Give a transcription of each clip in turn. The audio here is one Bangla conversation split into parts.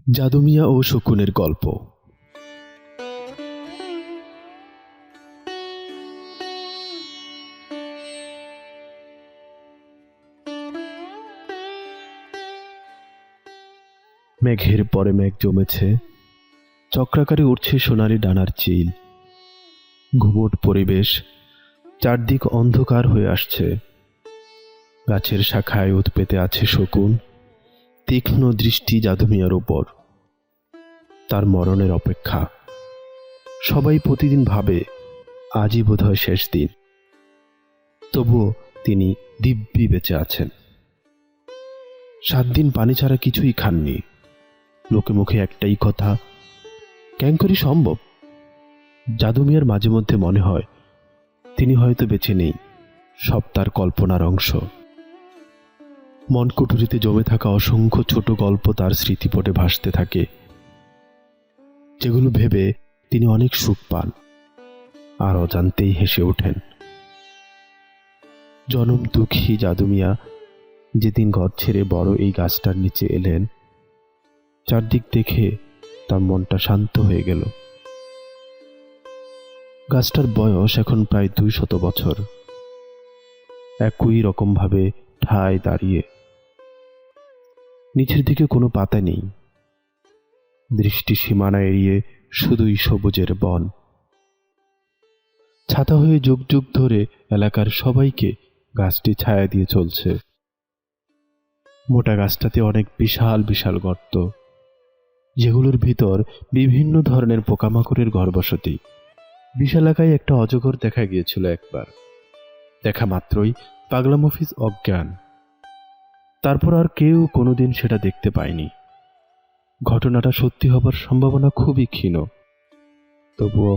জাদু মিয়া ও শকুনের গল্প। মেঘের পরে মেঘ জমেছে, চক্রাকারে উঠছে সোনালি ডানার চিল। ঘুমট পরিবেশ, চারদিক অন্ধকার হয়ে আসছে। গাছের শাখায় উৎ পেতে আছে শকুন, তীক্ষ্ণ দৃষ্টি জাদু মিয়ার উপর। তার মরণের অপেক্ষা। সবাই প্রতিদিন ভাবে আজই বোধহয় শেষ দিন, তবুও তিনি দিব্যি বেঁচে আছেন। 7 দিন পানি ছাড়া কিছুই খাননি। লোকে মুখে একটাই কথা, কেন করি সম্ভব? জাদু মিয়ার মাঝে মধ্যে মনে হয় তিনি হয়তো বেঁচে নেই, সব তার কল্পনার অংশ। মনকুঠুরিতে জমে থাকা অসংখ্য ছোট গল্প তার স্মৃতিপটে ভাসতে থাকে, যেগুলো ভেবে তিনি অনেক সুখ পান আর অজান্তেই হেসে ওঠেন। জনম দুঃখী জাদু মিয়া যেদিন ঘর ছেড়ে বড় এই গাছটার নিচে এলেন, চারদিক দেখে তার মনটা শান্ত হয়ে গেল। গাছটার বয়স এখন প্রায় 200 বছর, একই রকম ভাবে ঠায় দাঁড়িয়ে। নিচের দিকে কোনো পাতা নেই, দৃষ্টি সীমানা এড়িয়ে শুধুই সবুজের বন। ছাতা হয়ে যুগ যুগ ধরে এলাকার সবাইকে গাছটি ছায়া দিয়ে চলছে। মোটা গাছটাতে অনেক বিশাল বিশাল গর্ত, যেগুলোর ভিতর বিভিন্ন ধরনের পোকামাকড়ের ঘরবসতি। বিশালাকায় একটা অজগর দেখা গিয়েছিল একবার। দেখা মাত্রই পাগলা মফিজ অজ্ঞান। তারপর আর কেউ কোনোদিন সেটা দেখতে পায়নি। ঘটনাটা সত্যি হবার সম্ভাবনা খুবই ক্ষীণ, তবুও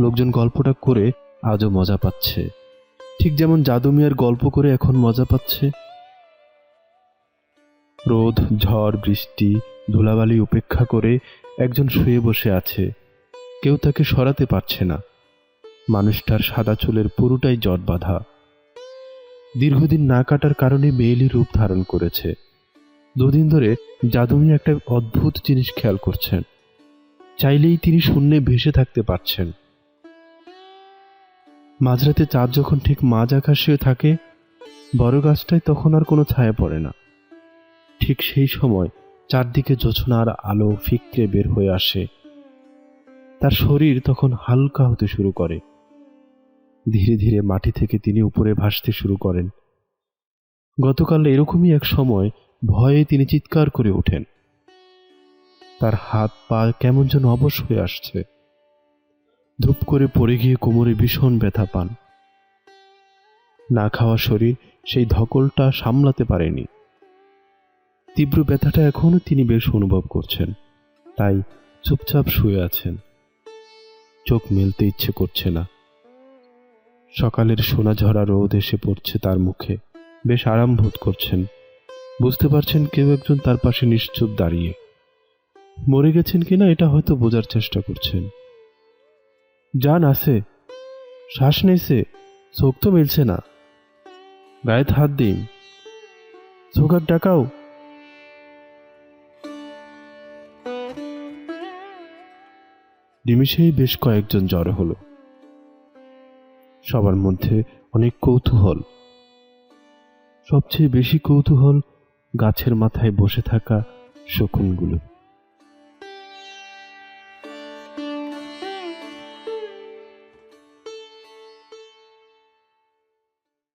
লোকজন গল্পটা করে আজও মজা পাচ্ছে, ঠিক যেমন জাদু মিয়ার গল্প করে এখন মজা পাচ্ছে। রোদ, ঝড়, বৃষ্টি, ধুলাবালি উপেক্ষা করে একজন শুয়ে বসে আছে, কেউ তাকে সরাতে পারছে না। মানুষটার সাদা চুলের পুরোটাই জট বাঁধা, দীর্ঘদিন না কাটার কারণে মেয়েলি রূপ ধারণ করেছে। 2 দিন ধরে জাদু মিয়া একটা অদ্ভুত জিনিস খেয়াল করছেন, চাইলেই তিনি শূন্যে ভেসে থাকতে পারছেন। মাঝরাতে চাঁদ যখন ঠিক মাঝ আকাশে থাকে, বড় গাছটায় তখন আর কোনো ছায়া পড়ে না। ঠিক সেই সময় চারদিকে জোছনার আলো ফিকরে বের হয়ে আসে। তার শরীর তখন হালকা হতে শুরু করে। ধীরে ধীরে মাটি থেকে তিনি উপরে ভাসতে শুরু করেন। গতকাল এরকমই এক সময় ভয়ে তিনি চিৎকার করে ওঠেন। তার হাত পা কেমন যেন অবশ হয়ে আসছে। ধূপ করে পড়ে গিয়ে কোমরে ভীষণ ব্যথা পান। না খাওয়া শরীর সেই ধকলটা সামলাতে পারেনি। তীব্র ব্যথাটা এখনো তিনি বেশ অনুভব করছেন, তাই চুপচাপ শুয়ে আছেন। চোখ মেলতে ইচ্ছে করছে না। সকালের সোনা ঝরা রোদ এসে পড়ছে তার মুখে। বেশ আরাম বোধ করছেন। বুঝতে পারছেন কেউ একজন তার পাশে নিশ্চুপ দাঁড়িয়ে। মরে গেছেন কিনা এটা হয়তো বোঝার চেষ্টা করছেন। জান আছে, শ্বাস নেইছে, চোখ তো মিলছে না, গায়ে হাত দিন, চোখ আর ডাকাও। নিমিষেই বেশ কয়েকজন জড়ো হলো। সবার মধ্যে অনেক কৌতূহল। সবচেয়ে বেশি কৌতূহল গাছের মাথায় বসে থাকা শকুনগুলো।